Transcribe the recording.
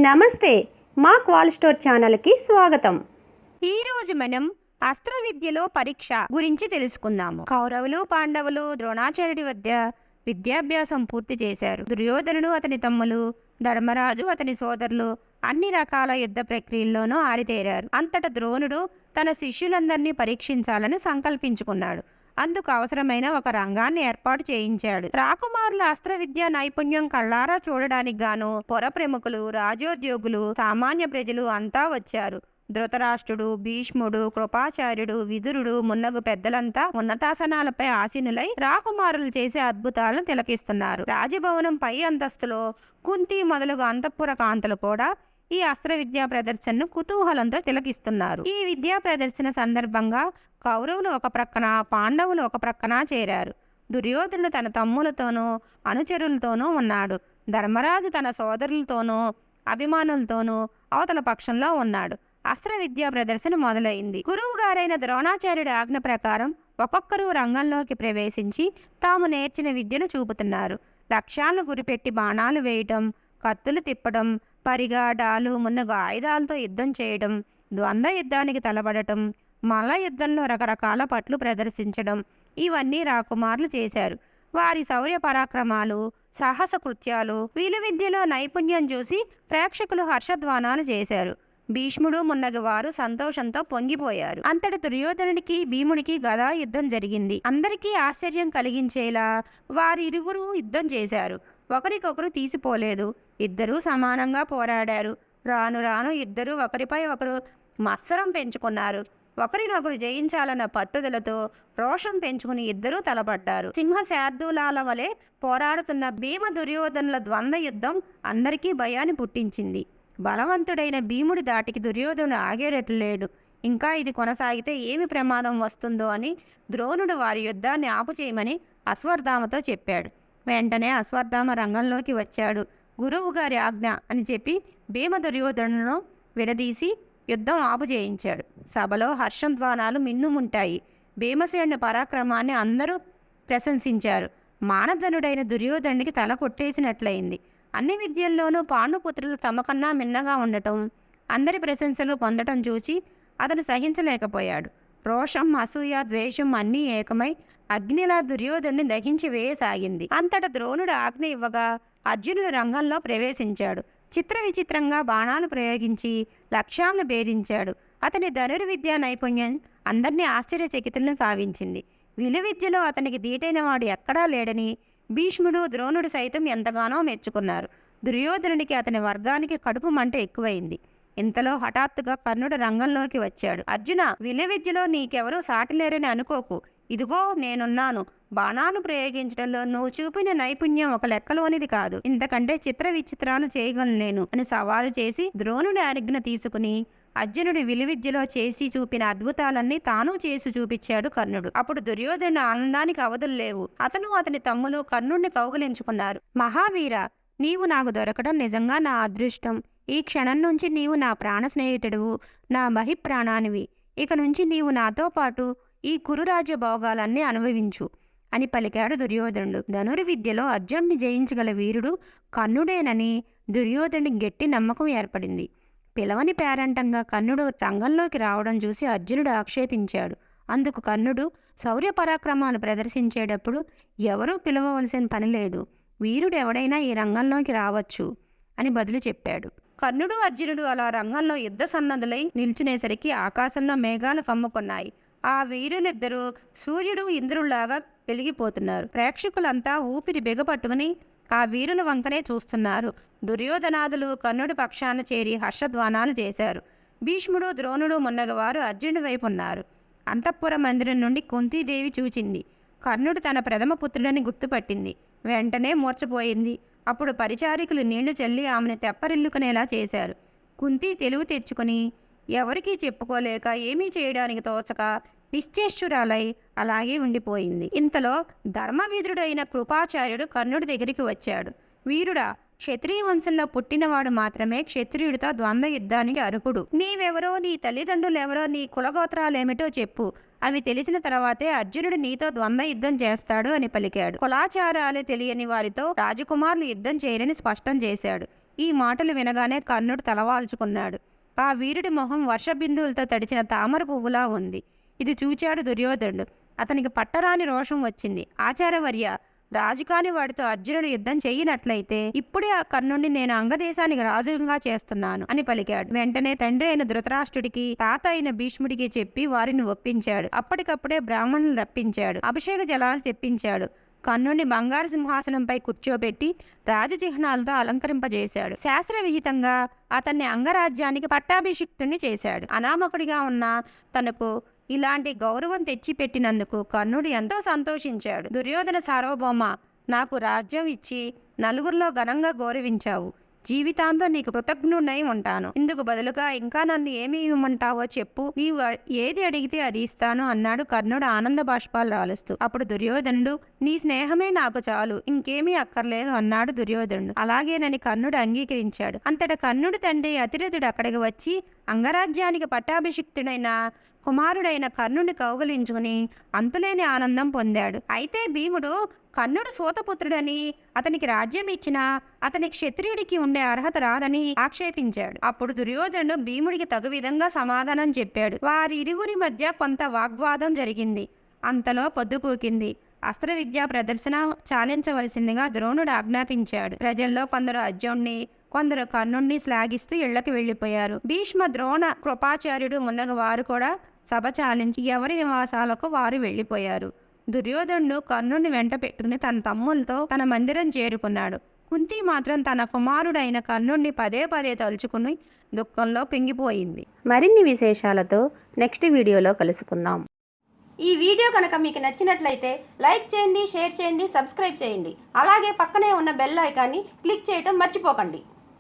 నమస్తే, మా క్వాల్ స్టోర్ ఛానల్కి స్వాగతం. ఈరోజు మనం అస్త్ర విద్యలో పరీక్ష గురించి తెలుసుకుందాము. కౌరవులు పాండవులు ద్రోణాచార్యుడి వద్ద విద్యాభ్యాసం పూర్తి చేశారు. దుర్యోధనుడు, అతని తమ్ములు, ధర్మరాజు, అతని సోదరులు అన్ని రకాల యుద్ధ ప్రక్రియల్లోనూ ఆరితేరారు. అంతటా ద్రోణుడు తన శిష్యులందరినీ పరీక్షించాలని సంకల్పించుకున్నాడు. అందుకు అవసరమైన ఒక రంగాన్ని ఏర్పాటు చేయించాడు. రాకుమారుల అస్త్ర విద్యా నైపుణ్యం కళ్ళారా చూడడానికి గాను పొర ప్రముఖులు, రాజోద్యోగులు, సామాన్య ప్రజలు అంతా వచ్చారు. ధృతరాష్ట్రుడు, భీష్ముడు, కృపాచార్యుడు, విదురుడు మున్నగు పెద్దలంతా ఉన్నతాసనాలపై ఆసీనులై రాకుమారులు చేసే అద్భుతాలను తిలకిస్తున్నారు. రాజభవనం పై అంతస్తులో కుంతి మొదలగు అంతఃపుర కాంతలు కూడా ఈ అస్త్ర విద్యా ప్రదర్శనను కుతూహలంతో తిలకిస్తున్నారు. ఈ విద్యా ప్రదర్శన సందర్భంగా కౌరవులు ఒక ప్రక్కన, పాండవులు ఒక ప్రక్కన చేరారు. దుర్యోధనుడు తన తమ్ములతోనూ అనుచరులతోనూ ఉన్నాడు. ధర్మరాజు తన సోదరులతోనూ అభిమానులతోనూ అవతల పక్షంలో ఉన్నాడు. అస్త్ర విద్యా ప్రదర్శన మొదలైంది. గురువు గారైన ద్రోణాచార్యుడి ఆజ్ఞ ప్రకారం ఒక్కొక్కరు రంగంలోకి ప్రవేశించి తాము నేర్చిన విద్యను చూపుతున్నారు. లక్ష్యాలను గురిపెట్టి బాణాలు వేయటం, కత్తులు తిప్పడం, పరిగా, డాలు మున్నగు ఆయుధాలతో యుద్ధం చేయడం, ద్వంద్వ యుద్ధానికి తలబడటం, మల్ల యుద్ధంలో రకరకాల పట్లు ప్రదర్శించడం ఇవన్నీ రాకుమారులు చేశారు. వారి శౌర్య పరాక్రమాలు, సాహస కృత్యాలు, విలువిద్యలో నైపుణ్యం చూసి ప్రేక్షకులు హర్షధ్వానాలు చేశారు. భీష్ముడు మున్నగు వారు సంతోషంతో పొంగిపోయారు. అంతటి దుర్యోధనుడికి, భీముడికి గదా యుద్ధం జరిగింది. అందరికీ ఆశ్చర్యం కలిగించేలా వారిరువురు యుద్ధం చేశారు. ఒకరికొకరు తీసిపోలేదు. ఇద్దరూ సమానంగా పోరాడారు. రాను రాను ఇద్దరూ ఒకరిపై ఒకరు మత్సరం పెంచుకున్నారు. ఒకరినొకరు జయించాలన్న పట్టుదలతో రోషం పెంచుకుని ఇద్దరూ తలపడ్డారు. సింహ శార్దూలాల వలె పోరాడుతున్న భీమ దుర్యోధనుల ద్వంద్వ యుద్ధం అందరికీ భయాన్ని పుట్టించింది. బలవంతుడైన భీముడి దాటికి దుర్యోధనుడు ఆగేటట్లు లేడు. ఇంకా ఇది కొనసాగితే ఏమి ప్రమాదం వస్తుందో అని ద్రోణుడు వారి యుద్ధాన్ని ఆపుచేయమని అశ్వత్థామతో చెప్పాడు. వెంటనే అశ్వత్థామ రంగంలోకి వచ్చాడు. గురువు గారి ఆజ్ఞ అని చెప్పి భీమ దుర్యోధనులను విడదీసి యుద్ధం ఆపుచేయించాడు. సభలో హర్షధ్వానాలు మిన్నుముంటాయి. భీమసేనుడి పరాక్రమాన్ని అందరూ ప్రశంసించారు. మానధనుడైన దుర్యోధనుడికి తల కొట్టేసినట్లయింది. అన్ని విద్యల్లోనూ పాండుపుత్రులు తమకన్నా మిన్నగా ఉండటం, అందరి ప్రశంసలు పొందటం చూసి అతను సహించలేకపోయాడు. రోషం, అసూయ, ద్వేషం అన్నీ ఏకమై అగ్నిలా దుర్యోధనుడిని దహించి వేయసాగింది. అంతటా ద్రోణుడు ఆజ్ఞ ఇవ్వగా అర్జునుడు రంగంలో ప్రవేశించాడు. చిత్ర విచిత్రంగా బాణాలు ప్రయోగించి లక్ష్యాలను భేదించాడు. అతని ధనుర్విద్యా నైపుణ్యం అందరినీ ఆశ్చర్యచకితులను కావించింది. విలువిద్యలో అతనికి దీటైన వాడు ఎక్కడా లేడని భీష్ముడు, ద్రోణుడు సైతం ఎంతగానో మెచ్చుకున్నారు. దుర్యోధనుడికి, అతని వర్గానికి కడుపు మంట ఎక్కువైంది. ఇంతలో హఠాత్తుగా కర్ణుడు రంగంలోకి వచ్చాడు. అర్జున, విలువిద్యలో నీకెవరూ సాటిలేరని అనుకోకు. ఇదిగో నేనున్నాను. బాణాలు ప్రయోగించడంలో నువ్వు చూపిన నైపుణ్యం ఒక లెక్కలోనిది కాదు. ఇంతకంటే చిత్ర విచిత్రాలు చేయగలను అని సవాలు చేసి ద్రోణుడి ఆజ్ఞ తీసుకుని అర్జునుడి విలువిద్యలో చేసి చూపిన అద్భుతాలన్నీ తాను చేసి చూపించాడు కర్ణుడు. అప్పుడు దుర్యోధనుడి ఆనందానికి అవధులు లేవు. అతను, అతని తమ్ములు కర్ణుడిని కౌగిలించుకున్నారు. మహావీర, నీవు నాకు దొరకడం నిజంగా నా అదృష్టం. ఈ క్షణం నుంచి నీవు నా ప్రాణ స్నేహితుడువు, నా మహిప్రాణానివి. ఇక నుంచి నీవు నాతో పాటు ఈ కురురాజ్య భోగాలన్నీ అనుభవించు అని పలికాడు దుర్యోధనుడు. ధనుర్విద్యలో అర్జునుడిని జయించగల వీరుడు కర్ణుడేనని దుర్యోధనుడికి గట్టి నమ్మకం ఏర్పడింది. పిలవని పేరంటంగా కర్ణుడు రంగంలోకి రావడం చూసి అర్జునుడు ఆక్షేపించాడు. అందుకు కర్ణుడు, శౌర్య పరాక్రమాలు ప్రదర్శించేటప్పుడు ఎవరూ పిలవవలసిన పని లేదు. వీరుడు ఎవడైనా ఈ రంగంలోకి రావచ్చు అని బదులు చెప్పాడు. కర్ణుడు, అర్జునుడు అలా రంగంలో యుద్ధ సన్నద్ధులై నిల్చునేసరికి ఆకాశంలో మేఘాలు కమ్ముకున్నాయి. ఆ వీరులిద్దరూ సూర్యుడు, ఇంద్రుల్లాగా వెలిగిపోతున్నారు. ప్రేక్షకులంతా ఊపిరి బిగపట్టుకుని ఆ వీరుల వంకనే చూస్తున్నారు. దుర్యోధనాదులు కర్ణుడి పక్షాన చేరి హర్షధ్వానాలు చేశారు. భీష్ముడు, ద్రోణుడు మున్నగవారు అర్జునుడి వైపు ఉన్నారు. అంతఃపుర మందిరం నుండి కుంతీదేవి చూచింది. కర్ణుడు తన ప్రథమ పుత్రుడని గుర్తుపట్టింది. వెంటనే మూర్చపోయింది. అప్పుడు పరిచారికులు నీళ్లు చల్లి ఆమెను తెప్పరిల్లుకునేలా చేశారు. కుంతి తెలివి తెచ్చుకుని ఎవరికీ చెప్పుకోలేక, ఏమీ చేయడానికి తోచక నిశ్చేష్టురాలై అలాగే ఉండిపోయింది. ఇంతలో ధర్మవీరుడైన కృపాచార్యుడు కర్ణుడి దగ్గరికి వచ్చాడు. వీరుడా, క్షత్రియ వంశంలో పుట్టినవాడు మాత్రమే క్షత్రియుడితో ద్వంద్వ యుద్ధానికి అర్హుడు. నీవెవరో, నీ తల్లిదండ్రులెవరో, నీ కులగోత్రాలేమిటో చెప్పు. అవి తెలిసిన తర్వాతే అర్జునుడు నీతో ద్వంద్వ యుద్ధం చేస్తాడు అని పలికాడు. కులాచారాలు తెలియని వారితో రాజకుమారులు యుద్ధం చేయరని స్పష్టం చేశాడు. ఈ మాటలు వినగానే కర్ణుడు తలవాల్చుకున్నాడు. ఆ వీరుడి మొహం వర్షబిందువులతో తడిచిన తామర పువ్వులా ఉంది. ఇది చూచాడు దుర్యోధనుడు. అతనికి పట్టరాని రోషం వచ్చింది. ఆచార్యవర్య, రాజు కాని వాడితో అర్జునుడు యుద్ధం చెయ్యినట్లయితే ఇప్పుడే ఆ కర్ణుడిని నేను అంగదేశానికి రాజుగా చేస్తున్నాను అని పలికాడు. వెంటనే తండ్రి అయిన ధృతరాష్ట్రుడికి, తాత అయిన భీష్ముడికి చెప్పి వారిని ఒప్పించాడు. అప్పటికప్పుడే బ్రాహ్మణులు రప్పించాడు. అభిషేక జలాలు తెప్పించాడు. కర్ణుడిని బంగారు సింహాసనంపై కూర్చోబెట్టి రాజచిహ్నాలతో అలంకరింపజేశాడు. శాస్త్ర విహితంగా అతన్ని అంగరాజ్యానికి పట్టాభిషిక్తుణ్ణి చేశాడు. అనామకుడిగా ఉన్న తనకు ఇలాంటి గౌరవం తెచ్చిపెట్టినందుకు కర్ణుడు ఎంతో సంతోషించాడు. దుర్యోధన సార్వభౌమ, నాకు రాజ్యం ఇచ్చి నలుగురిలో ఘనంగా గౌరవించావు. జీవితాంతం నీకు కృతజ్ఞుడై ఉంటాను. ఇందుకు బదులుగా ఇంకా నన్ను ఏమి ఇవ్వమంటావో చెప్పు, నీవు ఏది అడిగితే అది ఇస్తాను అన్నాడు కర్ణుడు ఆనంద బాష్పాలు రాలుస్తూ. అప్పుడు దుర్యోధనుడు, నీ స్నేహమే నాకు చాలు, ఇంకేమీ అక్కర్లేదు అన్నాడు దుర్యోధనుడు. అలాగేనని కర్ణుడు అంగీకరించాడు. అంతటా కర్ణుడి తండ్రి అతిరథుడు అక్కడికి వచ్చి అంగరాజ్యానికి పట్టాభిషిక్తుడైన కుమారుడైన కర్ణుడిని కౌగలించుకుని అంతులేని ఆనందం పొందాడు. అయితే భీముడు కర్ణుడు సూతపుత్రుడని, అతనికి రాజ్యం ఇచ్చినా అతని క్షత్రియుడికి ఉండే అర్హత రాదని ఆక్షేపించాడు. అప్పుడు దుర్యోధనుడు భీముడికి తగు విధంగా సమాధానం చెప్పాడు. వారి ఇరువురి మధ్య కొంత వాగ్వాదం జరిగింది. అంతలో పొద్దుకూకింది. అస్త్ర విద్యా ప్రదర్శన చాలించవలసిందిగా ద్రోణుడు ఆజ్ఞాపించాడు. ప్రజల్లో కొందరు అర్జునుడిని, కొందరు కర్ణుడిని శ్లాఘిస్తూ ఇళ్లకు వెళ్లిపోయారు. భీష్మ, ద్రోణ, కృపాచార్యుడు మున్నగ వారు కూడా సభ చాలించి ఎవరి నివాసాలకు వారు వెళ్లిపోయారు. దుర్యోధనుడు కర్ణుడిని వెంట పెట్టుకుని తన తమ్ములతో తన మందిరం చేరుకున్నాడు. కుంతి మాత్రం తన కుమారుడైన కర్ణుడిని పదే పదే తలుచుకుని దుఃఖంలో కుంగిపోయింది. మరిన్ని విశేషాలతో నెక్స్ట్ వీడియోలో కలుసుకుందాం. ఈ వీడియో కనుక మీకు నచ్చినట్లయితే లైక్ చేయండి, షేర్ చేయండి, సబ్స్క్రైబ్ చేయండి. అలాగే పక్కనే ఉన్న బెల్ ఐకాన్ని క్లిక్ చేయడం మర్చిపోకండి.